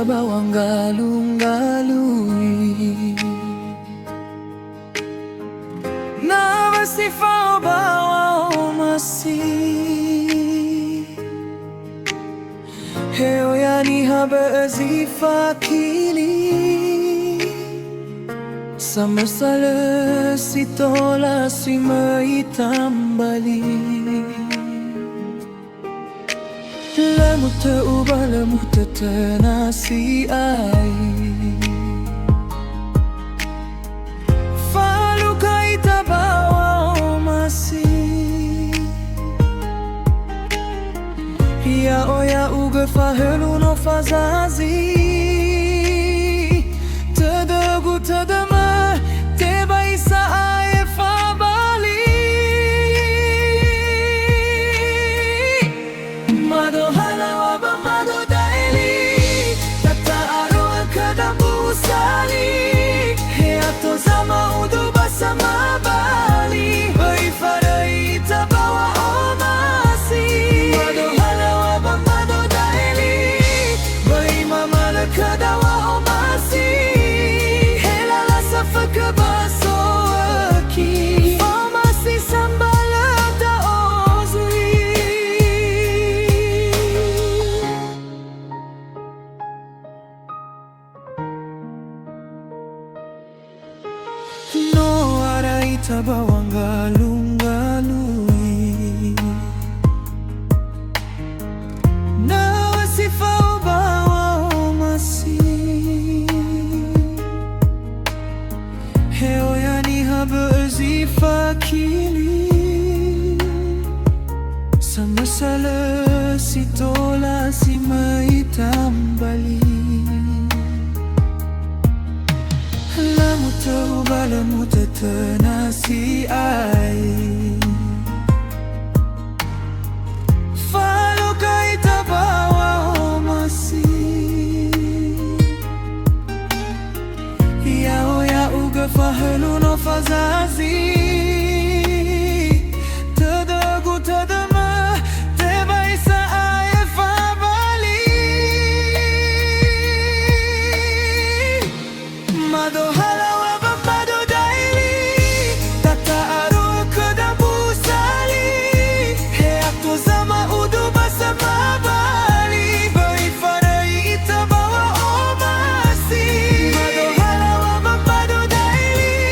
Bawangalu ngalui Nawö sifao omasi niha bö'ö zifakhili Samösa Lö tola simöi tambali Lagu tö'u mutötöna Falukha omasi fahölu no fazazi Tödögu tödömö tebai fabali Mado Halawa Mado Daeli aro'ö khöda mbu'usali zama bali omasi Mado Halawa Mado Daeli khöda omasi omasi sambala bawangalu ngalui Nawö sifao omasi niha bö'ö zifakhili Samösa Lö tola simöi tambali mutötöna Falukha omasi fahölu no fazazi Tödögu tödömö tebai fabali Mado Halawa Mado Daeli aro'ö khöda mbu'usali zama bali omasi Mado Halawa Mado Daeli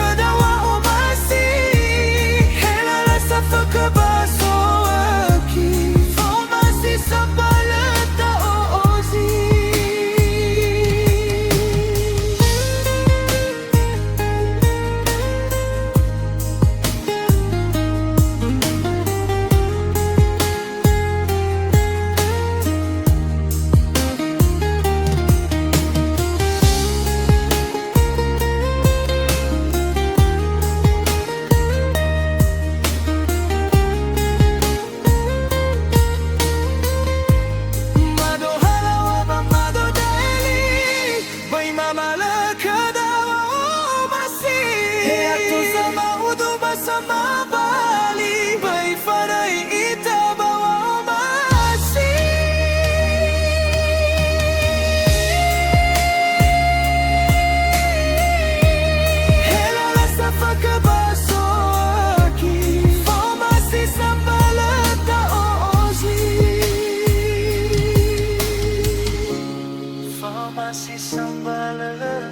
khöda omasi omasi sambala omasi sambala